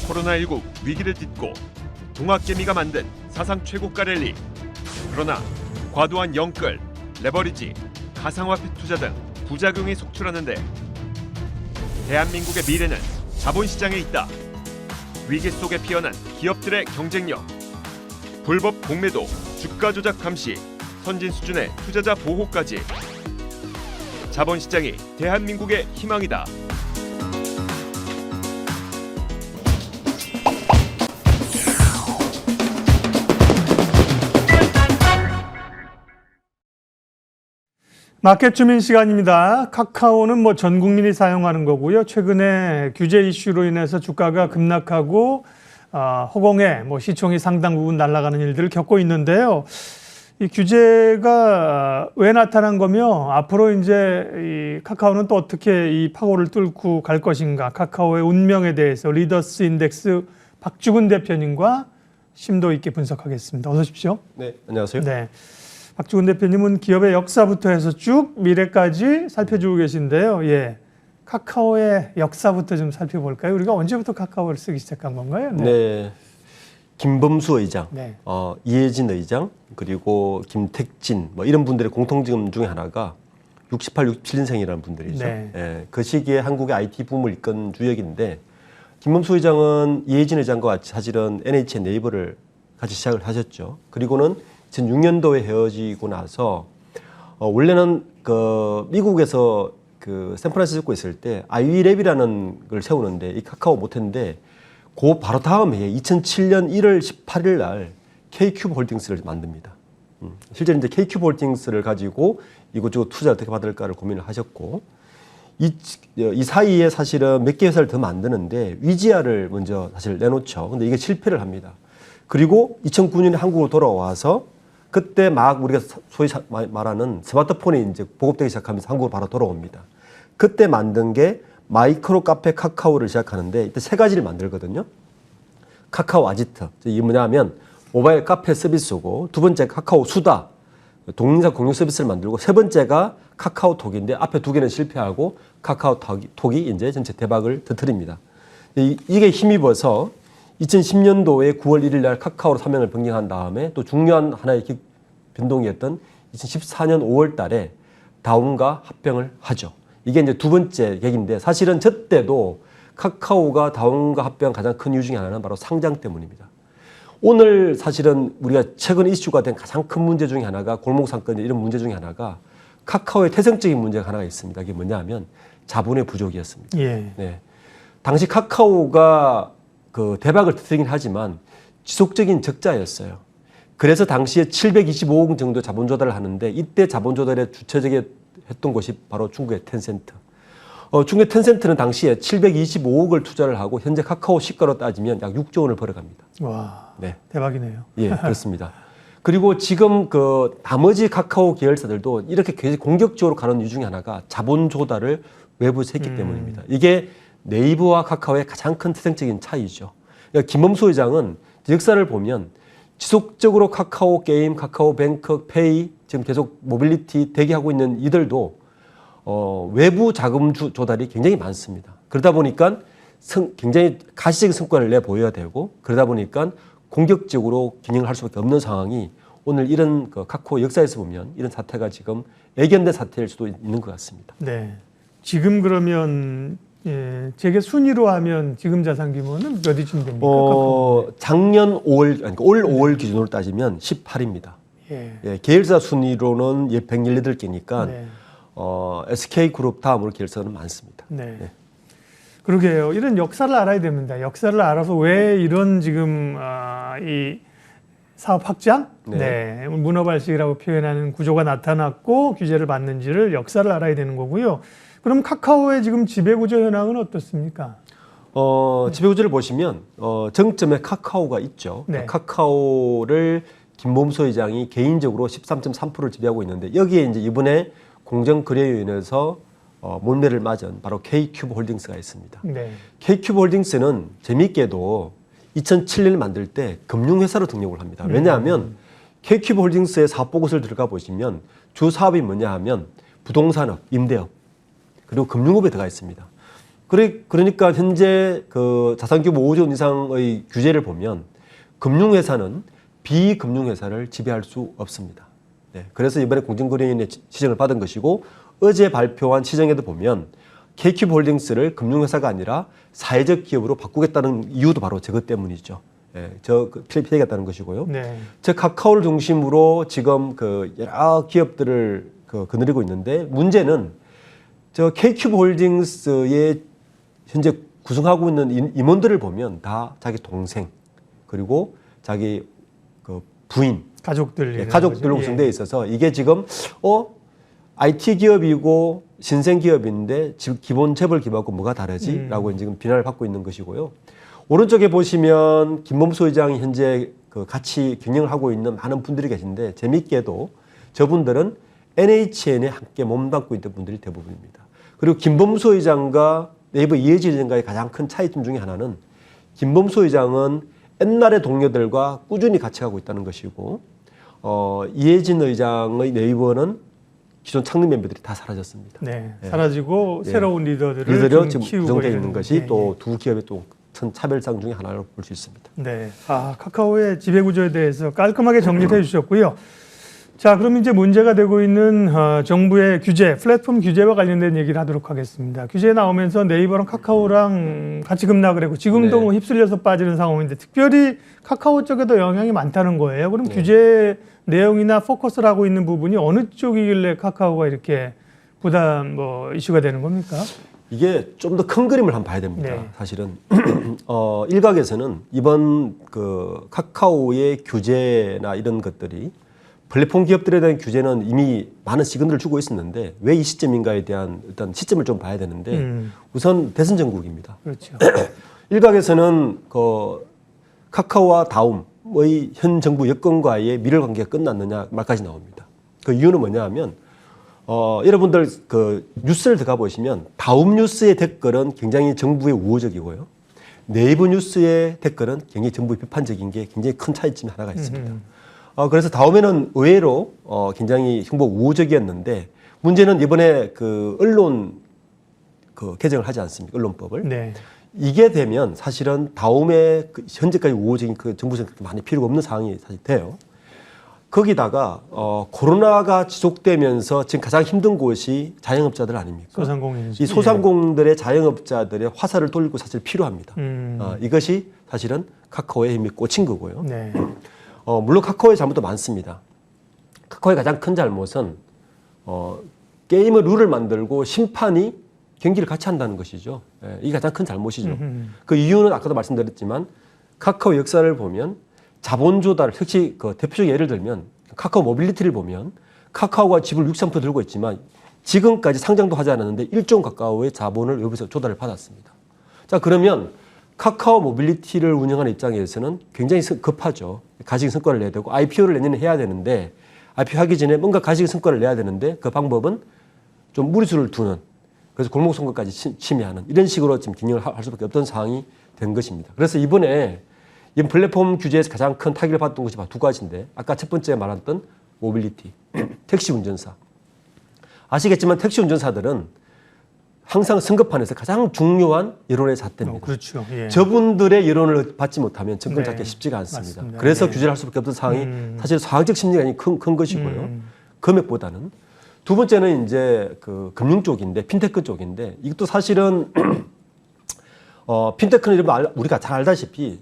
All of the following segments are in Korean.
코로나19 위기를 딛고 동학개미가 만든 사상 최고가 랠리. 그러나 과도한 영끌, 레버리지, 가상화폐 투자 등 부작용이 속출하는데 대한민국의 미래는 자본시장에 있다. 위기 속에 피어난 기업들의 경쟁력, 불법 공매도, 주가 조작 감시, 선진 수준의 투자자 보호까지. 자본시장이 대한민국의 희망이다. 마켓 주민 시간입니다. 카카오는 전 국민이 사용하는 거고요. 최근에 규제 이슈로 인해서 주가가 급락하고 허공에 시총이 상당 부분 날아가는 일들을 겪고 있는데요. 이 규제가 왜 나타난 거며 앞으로 이제 이 카카오는 또 어떻게 이 파고를 뚫고 갈 것인가? 카카오의 운명에 대해서 리더스 인덱스 박주근 대표님과 심도 있게 분석하겠습니다. 어서 오십시오. 네, 안녕하세요. 네. 박주근 대표님은 기업의 역사부터 해서 쭉 미래까지 살펴주고 계신데요. 예, 카카오의 역사부터 좀 살펴볼까요? 우리가 언제부터 카카오를 쓰기 시작한 건가요? 네, 김범수 의장, 네. 이해진 의장, 그리고 김택진 이런 분들의 공통점 중에 하나가 68, 67년생이라는 분들이죠. 네. 예, 그 시기에 한국의 IT 붐을 이끈 주역인데 김범수 의장은 이해진 의장과 같이 사실은 NHN 네이버를 같이 시작을 하셨죠. 그리고는 2006년도에 헤어지고 나서 원래는 미국에서 샌프란시스코에 있을 때 아이위랩이라는 걸 세우는데 이 카카오 못했는데 그 바로 다음 해에 2007년 1월 18일 날 K큐브 홀딩스를 만듭니다. 실제로 이제 K큐브 홀딩스를 가지고 이것저것 투자 어떻게 받을까를 고민을 하셨고 이 사이에 사실은 몇 개 회사를 더 만드는데 위지아를 먼저 사실 내놓죠. 근데 이게 실패를 합니다. 그리고 2009년에 한국으로 돌아와서 그때 막 우리가 소위 말하는 스마트폰이 이제 보급되기 시작하면서 한국으로 바로 돌아옵니다. 그때 만든 게 마이크로 카페 카카오를 시작하는데 이때 세 가지를 만들거든요. 카카오 아지트. 이게 뭐냐면 모바일 카페 서비스고 두 번째 카카오 수다. 동영상 공유 서비스를 만들고 세 번째가 카카오톡인데 앞에 두 개는 실패하고 카카오톡이 이제 전체 대박을 터뜨립니다. 이게 힘입어서 2010년도에 9월 1일 날 카카오로 사명을 변경한 다음에 또 중요한 하나의 변동이었던 2014년 5월 달에 다음과 합병을 하죠. 이게 이제 두 번째 계기인데 사실은 저 때도 카카오가 다음과 합병한 가장 큰 이유 중에 하나는 바로 상장 때문입니다. 오늘 사실은 우리가 최근 이슈가 된 가장 큰 문제 중에 하나가 골목상권 이런 문제 중에 하나가 카카오의 태생적인 문제가 하나가 있습니다. 그게 뭐냐면 자본의 부족이었습니다. 예. 네. 당시 카카오가 대박을 터뜨리긴 하지만 지속적인 적자였어요. 그래서 당시에 725억 원 정도 자본 조달을 하는데 이때 자본 조달에 주체적에 했던 곳이 바로 중국의 텐센트. 중국의 텐센트는 당시에 725억을 투자를 하고 현재 카카오 시가로 따지면 약 6조 원을 벌어갑니다. 와, 네. 대박이네요. 예, 그렇습니다. 그리고 지금 나머지 카카오 계열사들도 이렇게 굉장히 공격적으로 가는 이유 중에 하나가 자본 조달을 외부에서 했기 때문입니다. 이게 네이버와 카카오의 가장 큰 특징적인 차이죠. 그러니까 김범수 의장은 역사를 보면 지속적으로 카카오 게임, 카카오 뱅크, 페이 지금 계속 모빌리티 대기하고 있는 이들도 외부 자금 조달이 굉장히 많습니다. 그러다 보니까 굉장히 가시적인 성과를 내보여야 되고 그러다 보니까 공격적으로 경영을 할 수밖에 없는 상황이 오늘 이런 카카오 역사에서 보면 이런 사태가 지금 예견된 사태일 수도 있는 것 같습니다. 네. 지금 그러면 재계 순위로 하면 지금 자산 규모는 몇 위쯤 됩니까? 작년 5월, 그러니까 올 5월 기준으로 따지면 18입니다. 예. 계열사 순위로는 118개니까 네. SK그룹 다음으로 계열사는 많습니다. 네. 네. 그러게요. 이런 역사를 알아야 됩니다. 역사를 알아서 왜 이런 지금 이 사업 확장, 네. 문어발식이라고 표현하는 구조가 나타났고 규제를 받는지를 역사를 알아야 되는 거고요. 그럼 카카오의 지금 지배구조 현황은 어떻습니까? 지배구조를 보시면 정점에 카카오가 있죠. 네. 카카오를 김범수 의장이 개인적으로 13.3%를 지배하고 있는데 여기에 이제 이번에 공정거래위에 인해서 몰매를 맞은 바로 K큐브 홀딩스가 있습니다. 네. K큐브 홀딩스는 재미있게도 2007년을 만들 때 금융회사로 등록을 합니다. 왜냐하면 K큐브 홀딩스의 사업 보고서를 들어가 보시면 주 사업이 뭐냐 하면 부동산업, 임대업, 그리고 금융업에 들어가 있습니다. 그러니까 현재 그 자산규모 5조 원 이상의 규제를 보면 금융회사는 비금융회사를 지배할 수 없습니다. 네, 그래서 이번에 공정거래위원회 시정을 받은 것이고 어제 발표한 시정에도 보면 KQ홀딩스를 금융회사가 아니라 사회적 기업으로 바꾸겠다는 이유도 바로 저것 때문이죠. 피하겠다는 것이고요. 네. 즉 카카오를 중심으로 지금 그 여러 기업들을 거느리고 있는데 문제는 저 KQ홀딩스의 현재 구성하고 있는 임원들을 보면 다 자기 동생 그리고 자기 그 부인 가족들로 구성되어 있어서 이게 지금 IT 기업이고 신생 기업인데 지금 기본 재벌 기업하고 뭐가 다르지?라고 지금 비난을 받고 있는 것이고요. 오른쪽에 보시면 김범수 의장이 현재 그 같이 경영을 하고 있는 많은 분들이 계신데 재미있게도 저분들은 NHN에 함께 몸담고 있던 분들이 대부분입니다. 그리고 김범수 의장과 네이버 이해진 의장과의 가장 큰 차이점 중에 하나는 김범수 의장은 옛날의 동료들과 꾸준히 같이 가고 있다는 것이고 이해진 의장의 네이버는 기존 창립 멤버들이 다 사라졌습니다. 네, 사라지고 새로운 리더들을 지금 키우고 구성되어 있는 것이 네, 또 두 기업의 또 큰 차별상 중에 하나로 볼 수 있습니다. 네, 카카오의 지배 구조에 대해서 깔끔하게 정리해 주셨고요. 자, 그럼 이제 문제가 되고 있는 정부의 규제, 플랫폼 규제와 관련된 얘기를 하도록 하겠습니다. 규제 나오면서 네이버랑 카카오랑 같이 급락을 했고 지금도 뭐 휩쓸려서 빠지는 상황인데 특별히 카카오 쪽에도 영향이 많다는 거예요. 그럼 규제 내용이나 포커스를 하고 있는 부분이 어느 쪽이길래 카카오가 이렇게 부담 이슈가 되는 겁니까? 이게 좀 더 큰 그림을 한번 봐야 됩니다. 네. 사실은 일각에서는 이번 그 카카오의 규제나 이런 것들이 플랫폼 기업들에 대한 규제는 이미 많은 시그널을 주고 있었는데 왜 이 시점인가에 대한 일단 시점을 좀 봐야 되는데 우선 대선 전국입니다. 그렇죠. 일각에서는 그 카카오와 다음의 현 정부 여건과의 밀월 관계가 끝났느냐 말까지 나옵니다. 그 이유는 뭐냐 하면 여러분들 그 뉴스를 들어가 보시면 다음 뉴스의 댓글은 굉장히 정부의 우호적이고요. 네이버 뉴스의 댓글은 굉장히 정부의 비판적인 게 굉장히 큰 차이점이 하나가 있습니다. 그래서 다음에는 의외로 굉장히 정부 우호적이었는데 문제는 이번에 그 언론 그 개정을 하지 않습니까? 언론법을. 네. 이게 되면 사실은 다음에 그 현재까지 우호적인 그 정부 정책도 많이 필요가 없는 상황이 사실 돼요. 거기다가 코로나가 지속되면서 지금 가장 힘든 곳이 자영업자들 아닙니까? 소상공인이죠. 이 소상공들의 자영업자들의 화살을 돌리고 사실 필요합니다. 이것이 사실은 카카오의 힘이 꽂힌 거고요. 네. 물론 카카오의 잘못도 많습니다. 카카오의 가장 큰 잘못은 게임의 룰을 만들고 심판이 경기를 같이 한다는 것이죠. 이게 가장 큰 잘못이죠. 그 이유는 아까도 말씀드렸지만 카카오 역사를 보면 자본 조달, 특히 그 대표적 예를 들면 카카오 모빌리티를 보면 카카오가 지분 60% 들고 있지만 지금까지 상장도 하지 않았는데 1조 원 가까우의 자본을 여기서 조달을 받았습니다. 자, 그러면 카카오 모빌리티를 운영하는 입장에서는 굉장히 급하죠. 가식 성과를 내야 되고 IPO를 내년에 해야 되는데 IPO 하기 전에 뭔가 가식 성과를 내야 되는데 그 방법은 좀 무리수를 두는 그래서 골목 선거까지 침해하는 이런 식으로 지금 경영을 할 수밖에 없던 상황이 된 것입니다. 그래서 이번 플랫폼 규제에서 가장 큰 타격을 받던 것이 두 가지인데 아까 첫 번째 말했던 모빌리티, 택시 운전사. 아시겠지만 택시 운전사들은 항상 선거판에서 가장 중요한 여론의 잣대입니다. 그렇죠. 예. 저분들의 여론을 받지 못하면 정권 잡기 쉽지가 않습니다. 맞습니다. 그래서 규제를 할 수밖에 없던 상황이 사실 사회적 심리가 큰 것이고요. 금액보다는. 두 번째는 이제 그 금융 쪽인데 핀테크 쪽인데 이것도 사실은 핀테크는 우리가 잘 알다시피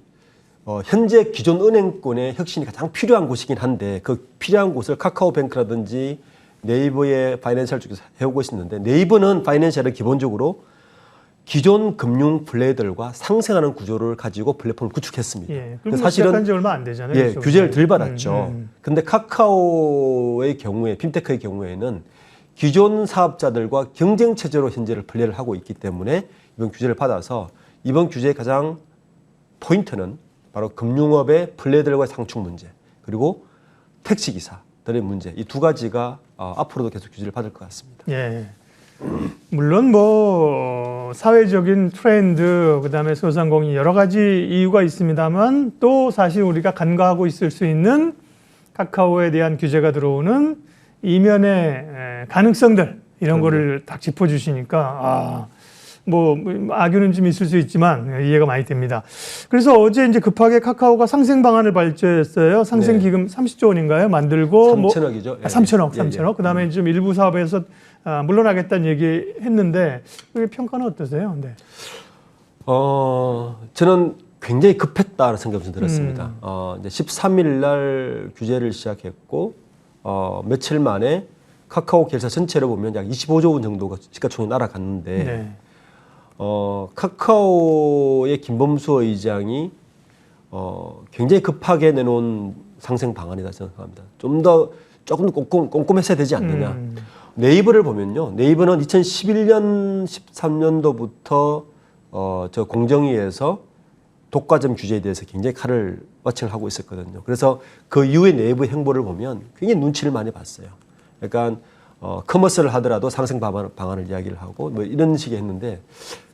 현재 기존 은행권의 혁신이 가장 필요한 곳이긴 한데 그 필요한 곳을 카카오뱅크라든지 네이버의 파이낸셜 쪽에서 해오고 있었는데 네이버는 파이낸셜을 기본적으로 기존 금융 플레이들과 상생하는 구조를 가지고 플랫폼을 구축했습니다. 예, 사실은 시작한 지 얼마 안 되잖아요. 예, 규제를 덜 받았죠. 그런데 카카오의 경우에 핀테크의 경우에는 기존 사업자들과 경쟁 체제로 현재를 플레이를 하고 있기 때문에 이번 규제를 받아서 이번 규제의 가장 포인트는 바로 금융업의 플레이들과의 상충 문제 그리고 택시기사들의 문제 이 두 가지가 앞으로도 계속 규제를 받을 것 같습니다. 예. 물론 사회적인 트렌드 그다음에 소상공인 여러 가지 이유가 있습니다만 또 사실 우리가 간과하고 있을 수 있는 카카오에 대한 규제가 들어오는 이면의 가능성들 이런 거를 딱 짚어주시니까 뭐 악유는 좀 있을 수 있지만 이해가 많이 됩니다. 그래서 어제 이제 급하게 카카오가 상생 방안을 발표했어요. 상생 기금 30조 원인가요? 만들고 3천억이죠. 예. 3천억, 예, 예. 3천억. 그다음에 좀 일부 사업에서 물러나겠다는 얘기 했는데 그 평가는 어떠세요? 네. 저는 굉장히 급했다는 생각이 좀 들었습니다. 이제 13일 날 규제를 시작했고 며칠 만에 카카오 계열사 전체로 보면 약 25조 원 정도가 시가총액이 날아갔는데 네. 카카오의 김범수 의장이 굉장히 급하게 내놓은 상생 방안이다 생각합니다. 조금 더 꼼꼼했어야 되지 않느냐. 네이버를 보면요. 네이버는 2011년, 13년도부터 저 공정위에서 독과점 규제에 대해서 굉장히 칼을 마칭을 하고 있었거든요. 그래서 그 이후에 네이버 행보를 보면 굉장히 눈치를 많이 봤어요. 약간 커머스를 하더라도 상생 방안을 이야기를 하고 뭐 이런 식의 했는데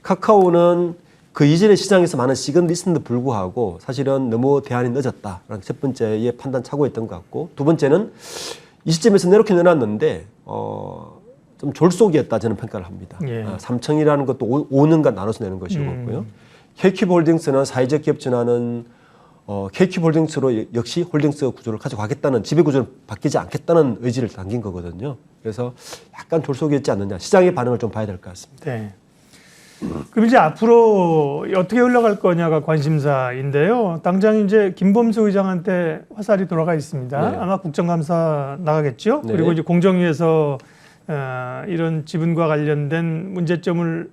카카오는 그 이전의 시장에서 많은 시간도 있었는데 불구하고 사실은 너무 대안이 늦었다라는 첫 번째의 판단 착오였던 것 같고 두 번째는 이 시점에서 내놓긴 내놨는데 좀 졸속이었다 저는 평가를 합니다. 예. 3층이라는 것도 5년간 나눠서 내는 것이었고요. KQ홀딩스는 사회적 기업 전환은 KQ홀딩스로 역시 홀딩스 구조를 가져가겠다는 지배 구조를 바뀌지 않겠다는 의지를 담긴 거거든요. 그래서 약간 졸속이었지 않느냐. 시장의 반응을 좀 봐야 될 것 같습니다. 네. 그럼 이제 앞으로 어떻게 흘러갈 거냐가 관심사인데요. 당장 이제 김범수 의장한테 화살이 돌아가 있습니다. 네. 아마 국정감사 나가겠죠. 네. 그리고 이제 공정위에서 이런 지분과 관련된 문제점을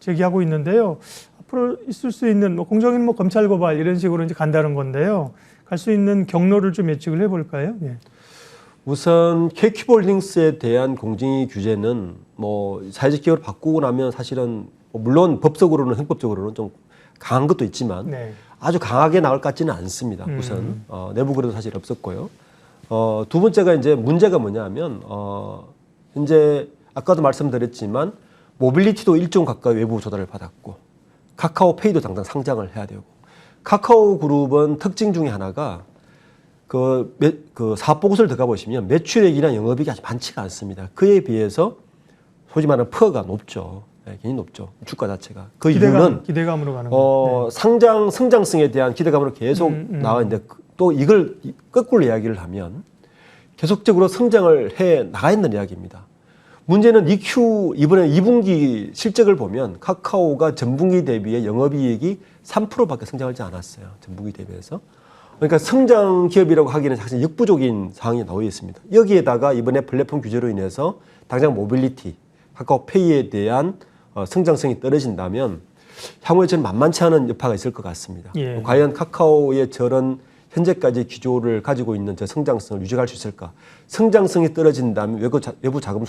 제기하고 있는데요. 앞으로 있을 수 있는 뭐 공정위는 뭐 검찰 고발 이런 식으로 이제 간다는 건데요. 갈 수 있는 경로를 좀 예측을 해볼까요? 예. 우선 KQ홀딩스에 대한 공정위 규제는 뭐 사회적 기업을 바꾸고 나면 사실은 물론 법적으로는 형법적으로는 좀 강한 것도 있지만 네. 아주 강하게 나올 것 같지는 않습니다. 우선 내부 그래도 사실 없었고요. 두 번째가 이제 문제가 뭐냐면 현재 아까도 말씀드렸지만 모빌리티도 1종 가까이 외부 조달을 받았고 카카오페이도 당장 상장을 해야 되고 카카오 그룹은 특징 중에 하나가 그 사업 보고서를 들어가 보시면 매출액이나 영업이익이 아주 많지가 않습니다. 그에 비해서 소위 말하는 퍼가 높죠. 네, 굉장히 높죠. 주가 자체가. 그 이유는 기대감으로 가는 거. 성장성에 대한 기대감으로 계속 나와 있는데 또 이걸 거꾸로 이야기를 하면 계속적으로 성장을 해 나가 있는 이야기입니다. 문제는 이번에 2분기 실적을 보면 카카오가 전분기 대비해 영업이익이 3%밖에 성장하지 않았어요. 전분기 대비해서. 그러니까 성장 기업이라고 하기에는 사실 역부족인 상황이 나와 있습니다. 여기에다가 이번에 플랫폼 규제로 인해서 당장 모빌리티, 카카오페이에 대한 성장성이 떨어진다면 향후에 저는 만만치 않은 여파가 있을 것 같습니다. 예. 과연 카카오의 저런 현재까지 기조를 가지고 있는 저 성장성을 유지할 수 있을까? 성장성이 떨어진다면 외부 자금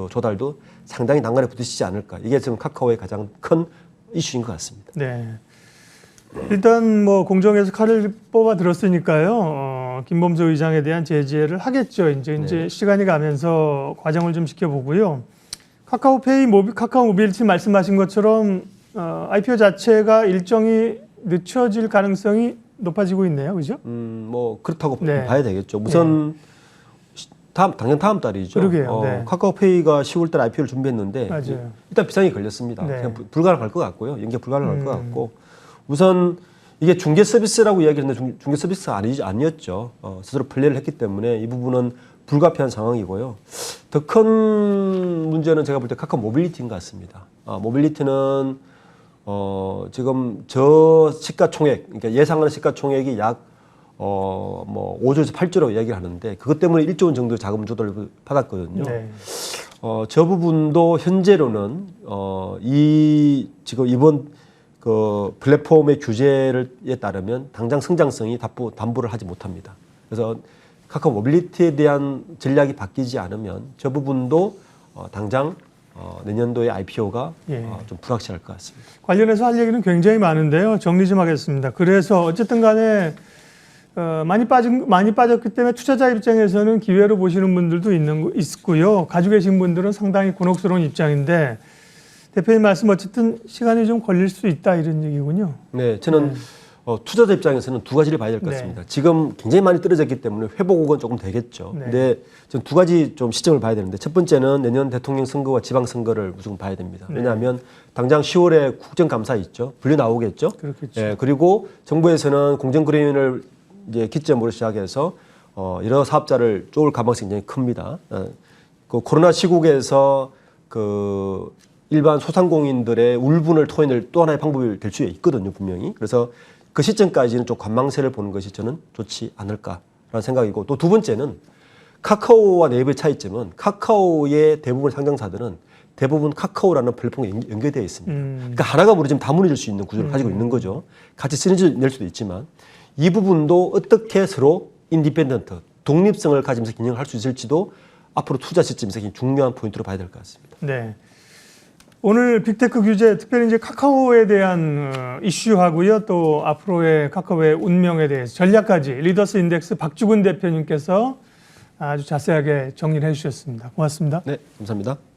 조달도 상당히 난관에 부딪히지 않을까? 이게 지금 카카오의 가장 큰 이슈인 것 같습니다. 네. 일단 뭐 공정에서 칼을 뽑아 들었으니까요. 김범수 의장에 대한 제재를 하겠죠. 이제 시간이 가면서 과정을 좀 지켜보고요. 카카오페이, 카카오 모빌리티 말씀하신 것처럼 IPO 자체가 일정이 늦춰질 가능성이 높아지고 있네요, 그죠? 뭐 그렇다고 네. 봐야 되겠죠. 우선 당연 다음 달이죠. 그러게요. 네. 카카오페이가 10월달 IPO를 준비했는데 맞아요. 일단 비상이 걸렸습니다. 네. 그냥 불가능할 것 같고요. 연계 불가능할 것 같고 우선 이게 중개 서비스라고 이야기했는데 중개 서비스가 아니었죠. 스스로 플레이를 했기 때문에 이 부분은 불가피한 상황이고요. 더 큰 문제는 제가 볼 때 카카오 모빌리티인 것 같습니다. 모빌리티는 지금 저 시가총액, 그러니까 예상하는 시가총액이 약 뭐 5조에서 8조라고 이야기를 하는데 그것 때문에 1조 원 정도 자금 조달을 받았거든요. 네. 저 부분도 현재로는 지금 이번 그 플랫폼의 규제에 따르면 당장 성장성이 담보를 하지 못합니다. 그래서 카카오 모빌리티에 대한 전략이 바뀌지 않으면 저 부분도 당장 내년도에 IPO가 좀 불확실할 것 같습니다. 관련해서 할 얘기는 굉장히 많은데요. 정리 좀 하겠습니다. 그래서 어쨌든 간에 많이 빠졌기 때문에 투자자 입장에서는 기회로 보시는 분들도 있고요. 가지고 계신 분들은 상당히 곤혹스러운 입장인데 대표님 말씀 어쨌든 시간이 좀 걸릴 수 있다 이런 얘기군요. 네, 저는 투자자 입장에서는 두 가지를 봐야 될 것 네. 같습니다. 지금 굉장히 많이 떨어졌기 때문에 회복은 조금 되겠죠. 네. 근데 전 두 가지 좀 시점을 봐야 되는데 첫 번째는 내년 대통령 선거와 지방 선거를 무조건 봐야 됩니다. 네. 왜냐하면 당장 10월에 국정감사 있죠. 분류 나오겠죠. 그렇겠죠. 예, 그리고 정부에서는 공정거래위원회를 이제 기점으로 시작해서 여러 사업자를 쪼을 가능성이 굉장히 큽니다. 그 코로나 시국에서 그 일반 소상공인들의 울분을 토해낼 또 하나의 방법이 될 수 있거든요, 분명히. 그래서 그 시점까지는 좀 관망세를 보는 것이 저는 좋지 않을까라는 생각이고, 또 두 번째는 카카오와 네이버의 차이점은 카카오의 대부분 상장사들은 대부분 카카오라는 플랫폼에 연결되어 있습니다. 그러니까 하나가 무너지면 다 무너질 수 있는 구조를 가지고 있는 거죠. 같이 시너지를 낼 수도 있지만 이 부분도 어떻게 서로 인디펜던트, 독립성을 가지면서 균형을 할 수 있을지도 앞으로 투자 시점에서 굉장히 중요한 포인트로 봐야 될 것 같습니다. 네. 오늘 빅테크 규제, 특별히 이제 카카오에 대한 이슈하고요. 또 앞으로의 카카오의 운명에 대해서 전략까지 리더스 인덱스 박주근 대표님께서 아주 자세하게 정리를 해주셨습니다. 고맙습니다. 네, 감사합니다.